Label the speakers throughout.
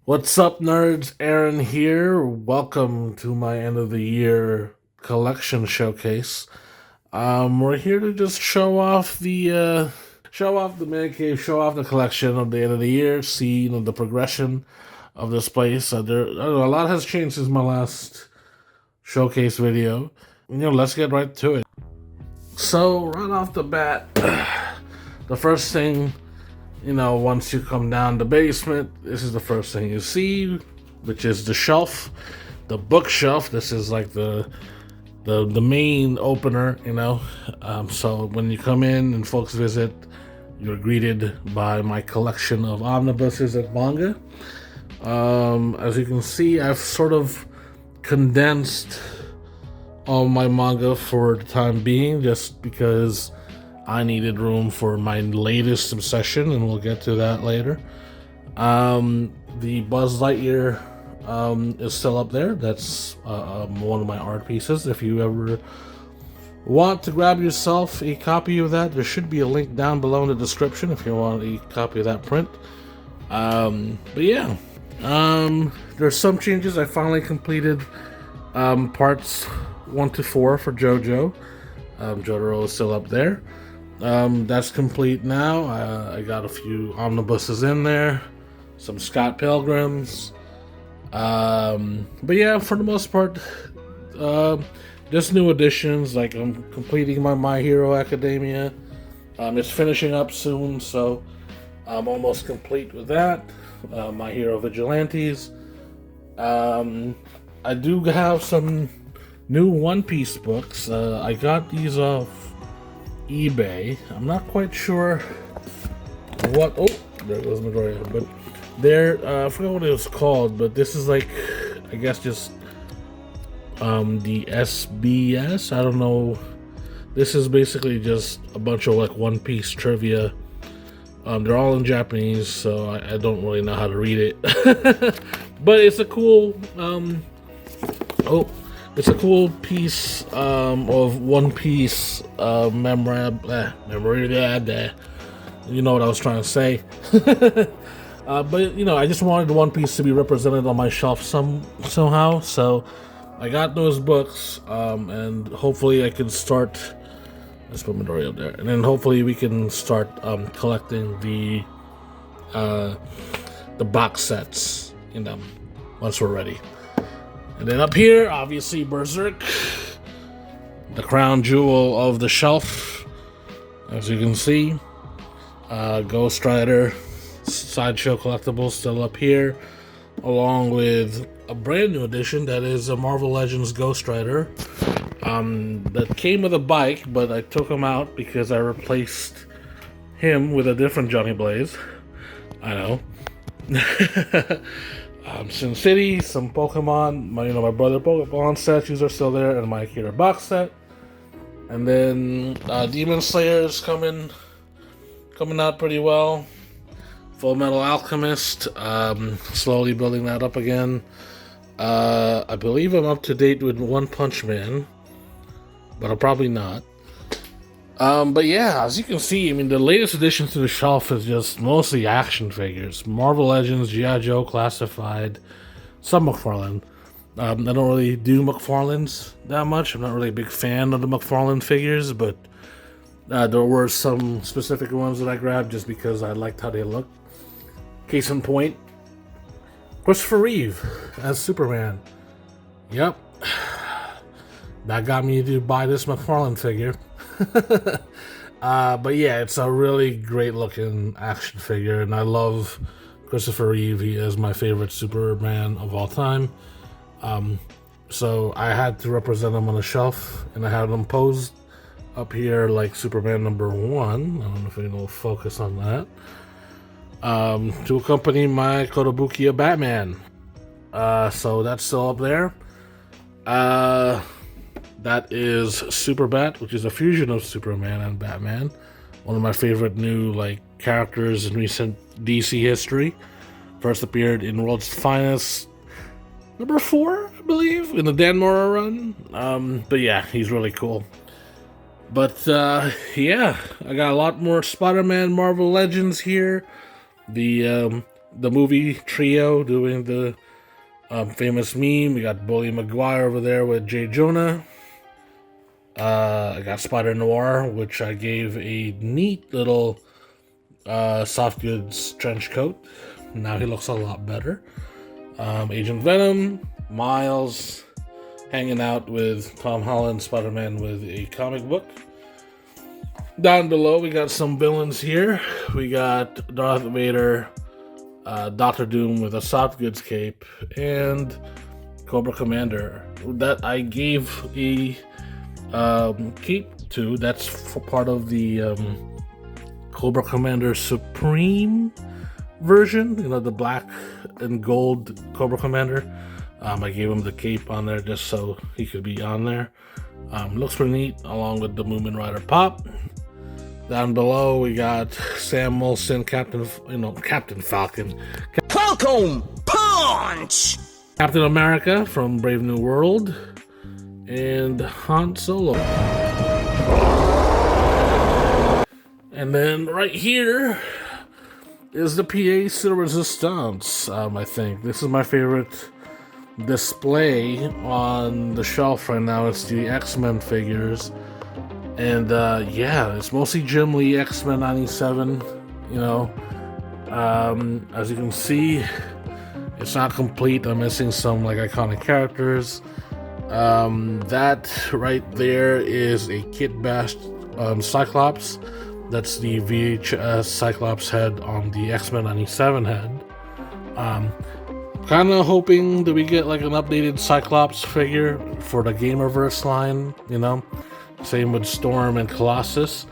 Speaker 1: What's up, nerds? Aaron here. Welcome to my end of the year collection showcase. We're here to just show off the Mancave, show off the collection of the end of the year, see the progression of this place. I don't know, a lot has changed since my last showcase video. Let's get right to it. So right off the bat, the first thing once you come down the basement, this is the first thing you see, which is the shelf, the bookshelf. This is like the main opener. So when you come in and folks visit, you're greeted by my collection of omnibuses at Manga. As you can see, I've sort of condensed all my manga for the time being, just because I needed room for my latest obsession, and we'll get to that later. The Buzz Lightyear is still up there. That's one of my art pieces. If you ever want to grab yourself a copy of that, there should be a link down below in the description if you want a copy of that print. But yeah, there's some changes. I finally completed parts 1 to 4 for JoJo. Jotaro is still up there. That's complete now. I got a few omnibuses in there, some Scott Pilgrims. But yeah, for the most part, just new additions. Like, I'm completing my My Hero Academia. It's finishing up soon, so I'm almost complete with that. My Hero Vigilantes. I do have some new One Piece books. I got these off eBay. I'm not quite sure what. Oh, there goes Midoriya. But they're I forgot what it was called. But this is like, I guess, just the SBS. I don't know. This is basically just a bunch of like One Piece trivia. They're all in Japanese, so I don't really know how to read it. But it's a cool. It's a cool piece of One Piece memorabilia. You know what I was trying to say. But I just wanted One Piece to be represented on my shelf somehow. So I got those books, and hopefully I can start. Let's put Midori up there, and then hopefully we can start collecting the box sets, once we're ready. And then up here, obviously, Berserk, the crown jewel of the shelf, as you can see. Ghost Rider Sideshow Collectibles still up here, along with a brand new edition that is a Marvel Legends Ghost Rider. That came with a bike, but I took him out because I replaced him with a different Johnny Blaze. I know. Sin City, some Pokemon, my brother Pokemon statues are still there, and my Akira box set. And then Demon Slayer is coming out pretty well. Full Metal Alchemist, slowly building that up again. I believe I'm up to date with One Punch Man, but I'm probably not. But yeah, as you can see, the latest addition to the shelf is just mostly action figures. Marvel Legends, G.I. Joe Classified, some McFarlane. I don't really do McFarlanes that much. I'm not really a big fan of the McFarlane figures, but there were some specific ones that I grabbed just because I liked how they looked. Case in point, Christopher Reeve as Superman. Yep. That got me to buy this McFarlane figure. But yeah, it's a really great looking action figure, and I love Christopher Reeve. He is my favorite Superman of all time. So I had to represent him on a shelf, and I had him posed up here like Superman number 1. I don't know if we will focus on that. To accompany my Kotobukiya Batman. So that's still up there. That is Superbat, which is a fusion of Superman and Batman. One of my favorite new characters in recent DC history. First appeared in World's Finest number 4, I believe, in the Dan Mora run. But yeah, he's really cool. But yeah, I got a lot more Spider-Man Marvel Legends here. The the movie trio doing the famous meme. We got Bully Maguire over there with Jay Jonah. I got Spider Noir, which I gave a neat little soft goods trench coat. Now he looks a lot better. Agent Venom, Miles, hanging out with Tom Holland, Spider-Man with a comic book. Down below, we got some villains here. We got Darth Vader, Doctor Doom with a soft goods cape, and Cobra Commander that I gave a cape to. That's for part of the Cobra Commander Supreme version, the black and gold Cobra Commander. I gave him the cape on there just so he could be on there. Looks pretty neat, along with the Moomin Rider pop. Down below, we got Sam Wilson, Captain Falcon.
Speaker 2: Falcon Punch!
Speaker 1: Captain America from Brave New World. And Han Solo. And then right here is the pièce de resistance, I think. This is my favorite display on the shelf right now. It's the X-Men figures. And yeah, it's mostly Jim Lee, X-Men 97, as you can see, it's not complete. I'm missing some iconic characters. That right there is a kit-bashed Cyclops. That's the VHS Cyclops head on the X-Men 97 head. Kind of hoping that we get an updated Cyclops figure for the Gamerverse line, Same with Storm and Colossus.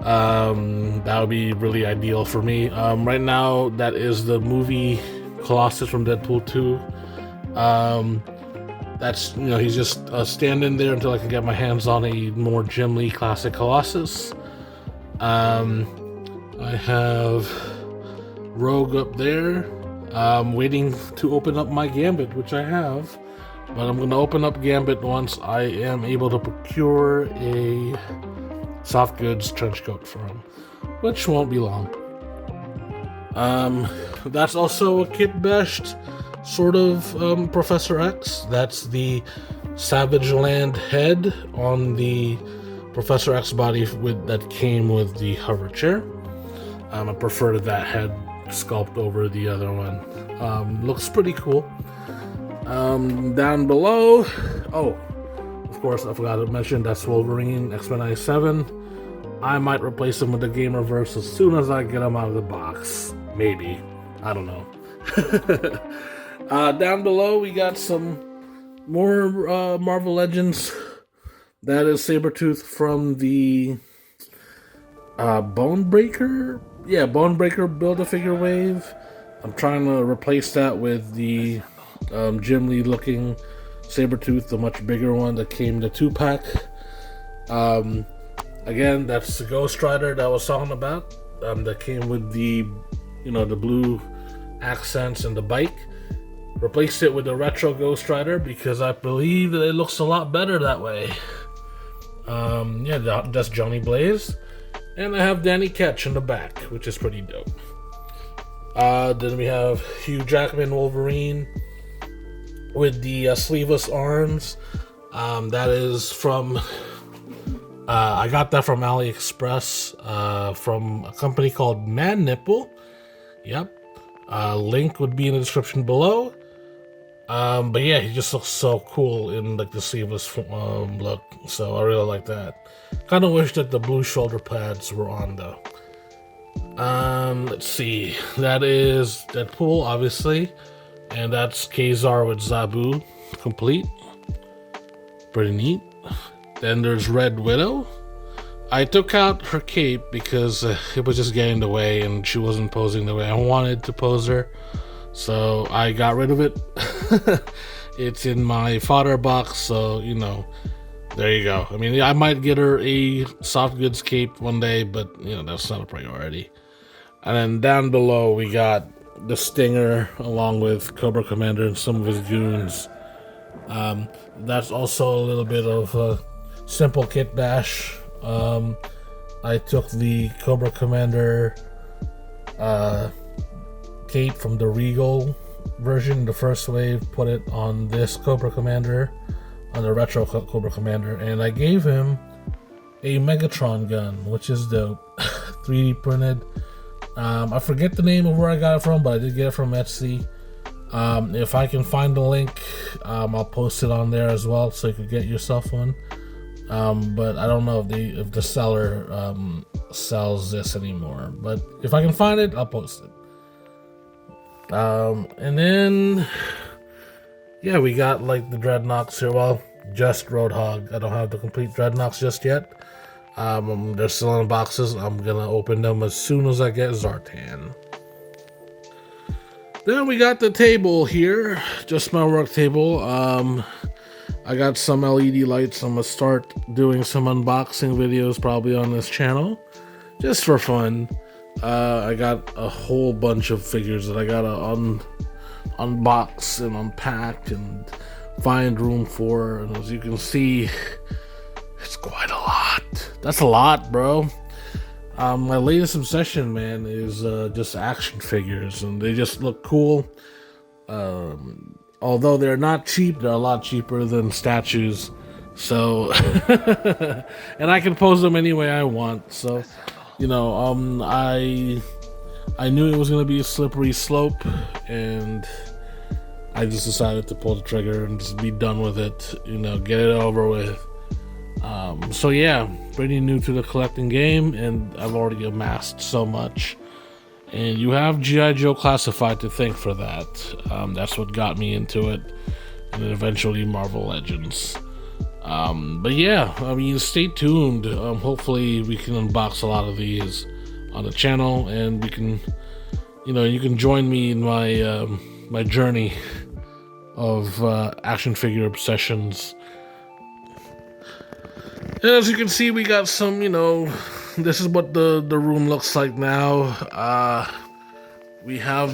Speaker 1: That would be really ideal for me. Right now, that is the movie Colossus from Deadpool 2. That's, he's just standing there until I can get my hands on a more Jim Lee classic Colossus. I have Rogue up there. I'm waiting to open up my Gambit, which I have. But I'm going to open up Gambit once I am able to procure a soft goods trench coat for him, which won't be long. That's also a kit-bashed sort of Professor X. That's the Savage Land head on the Professor X body that came with the hover chair. I prefer that head sculpt over the other one. Looks pretty cool. Down below, of course I forgot to mention that's Wolverine, X-Men 97. I might replace him with the Gamerverse as soon as I get him out of the box. Maybe. I don't know. Down below we got some more Marvel Legends. That is Sabretooth from the Bonebreaker? Yeah, Bonebreaker Build-A-Figure wave. I'm trying to replace that with the Jim Lee looking Sabretooth, the much bigger one that came to 2-pack. Again, that's the Ghost Rider that I was talking about. That came with the, the blue accents and the bike. Replaced it with the retro Ghost Rider because I believe that it looks a lot better that way. Yeah, that's Johnny Blaze. And I have Danny Ketch in the back, which is pretty dope. Then we have Hugh Jackman Wolverine with the sleeveless arms. That is from... I got that from AliExpress from a company called Man Nipple. Yep. Link would be in the description below. But yeah, he just looks so cool in the sleeveless look. So I really like that. Kind of wish that the blue shoulder pads were on though. Let's see. That is Deadpool, obviously. And that's Kazar with Zabu, complete. Pretty neat. Then there's Red Widow. I took out her cape because it was just getting in the way and she wasn't posing the way I wanted to pose her. So I got rid of it. It's in my fodder box, so, there you go. I mean, I might get her a soft goods cape one day, but, that's not a priority. And then down below, we got the Stinger along with Cobra Commander and some of his goons. That's also a little bit of a simple kit bash. I took the Cobra Commander duplicate from the Regal version, the first wave, put it on this Cobra Commander, on the retro Cobra Commander, and I gave him a Megatron gun, which is dope. 3D printed. I forget the name of where I got it from, but I did get it from Etsy. If I can find the link, I'll post it on there as well, so you could get yourself one. But I don't know if the seller sells this anymore. But if I can find it, I'll post it. And then, yeah, we got like the Dreadnoks here. Well, just Roadhog. I don't have the complete Dreadnoks just yet. They're still in boxes. I'm gonna open them as soon as I get Zartan. Then we got the table here, just my work table. I got some LED lights. I'm gonna start doing some unboxing videos probably on this channel, just for fun. I got a whole bunch of figures that I gotta unbox and unpack and find room for. And as you can see, it's quite a lot. That's a lot, bro. My latest obsession, man, is just action figures, and they just look cool. Although they're not cheap, they're a lot cheaper than statues. So, and I can pose them any way I want. So, you know, I knew it was gonna be a slippery slope, and I just decided to pull the trigger and just be done with it. You know, get it over with. So yeah, pretty new to the collecting game, and I've already amassed so much. And you have G.I. Joe Classified to thank for that. That's what got me into it, and then eventually Marvel Legends. But yeah, I mean, stay tuned. Hopefully we can unbox a lot of these on the channel, and we can, you know, you can join me in my my journey of action figure obsessions. And as you can see, we got some, you know, this is what the room looks like now. We have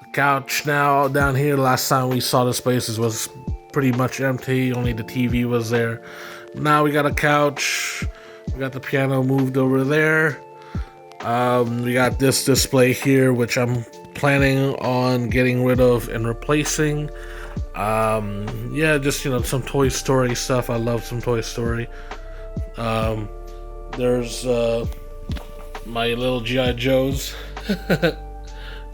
Speaker 1: a couch now down here. Last time we saw this place, it was pretty much empty. Only the TV was there. Now we got a couch. We got the piano moved over there. We got this display here, which I'm planning on getting rid of and replacing. Yeah, just, you know, some Toy Story stuff. I love some Toy Story. There's my little G.I. Joes.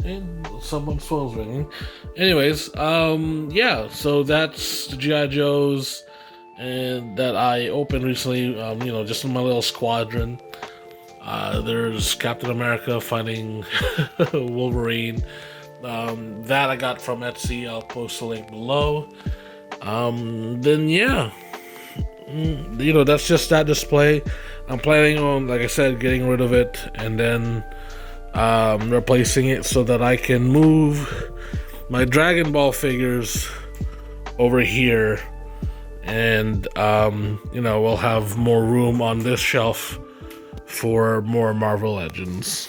Speaker 1: And someone's phone's ringing. Anyways, yeah, so that's the G.I. Joes and that I opened recently, you know, just in my little squadron. There's Captain America fighting Wolverine. That I got from Etsy. I'll post a link below. Then yeah, you know, that's just that display. I'm planning on, like I said, getting rid of it and then replacing it so that I can move my Dragon Ball figures over here, and you know, we'll have more room on this shelf for more Marvel Legends.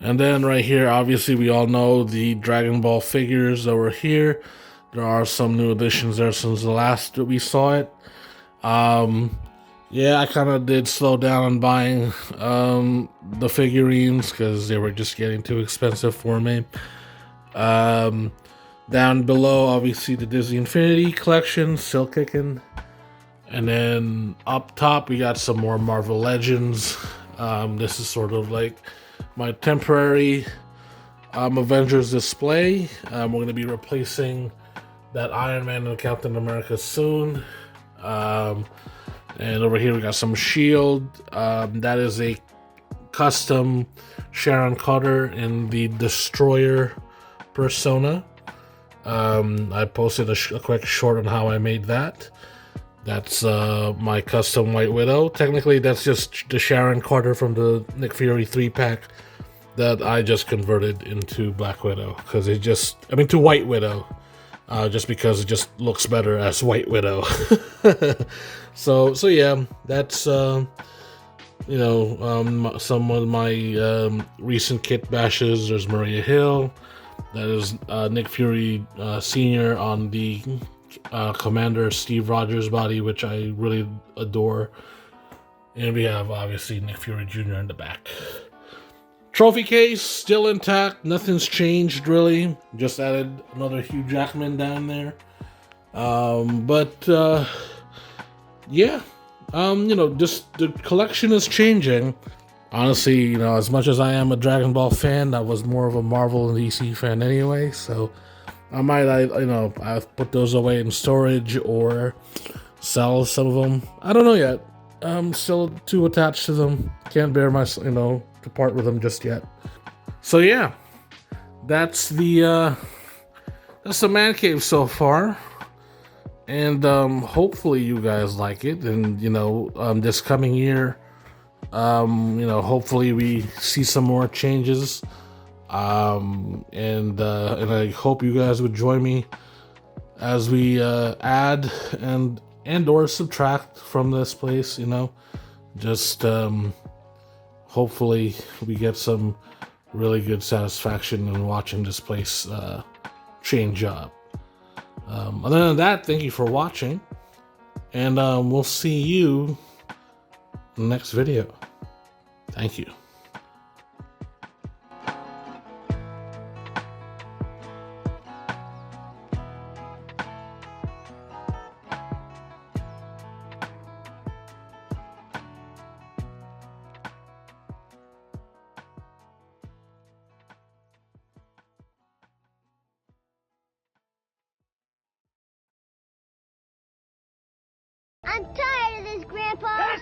Speaker 1: And then right here, obviously we all know the Dragon Ball figures that were here. There are some new additions there since the last that we saw it. Yeah, I kind of did slow down on buying the figurines because they were just getting too expensive for me. Down below, obviously the Disney Infinity collection still kicking. And then up top, we got some more Marvel Legends. This is sort of like my temporary Avengers display. We're going to be replacing that Iron Man and Captain America soon. And over here we got some Shield. That is a custom Sharon Carter in the Destroyer persona. I posted a quick short on how I made that. That's my custom White Widow. Technically, that's just the Sharon Carter from the Nick Fury 3-pack that I just converted into Black Widow. Because it just, I mean, to White Widow. Just because it just looks better as White Widow. So yeah, that's, you know, some of my recent kit bashes. There's Maria Hill. That is Nick Fury Sr. on the Commander Steve Rogers body, which I really adore. And we have, obviously, Nick Fury Jr. in the back. Trophy case still intact. Nothing's changed really. Just added another Hugh Jackman down there. Yeah. Just the collection is changing. Honestly, as much as I am a Dragon Ball fan, I was more of a Marvel and DC fan anyway. So I might, I've put those away in storage or sell some of them. I don't know yet. I'm still too attached to them. Can't bear to part with them just yet. So yeah, that's the man cave so far, and hopefully you guys like it. And this coming year, hopefully we see some more changes. And I hope you guys would join me as we add and or subtract from this place. Just hopefully we get some really good satisfaction in watching this place change up. Other than that, thank you for watching, and we'll see you in the next video. Thank you.
Speaker 3: I'm tired of this, Grandpa.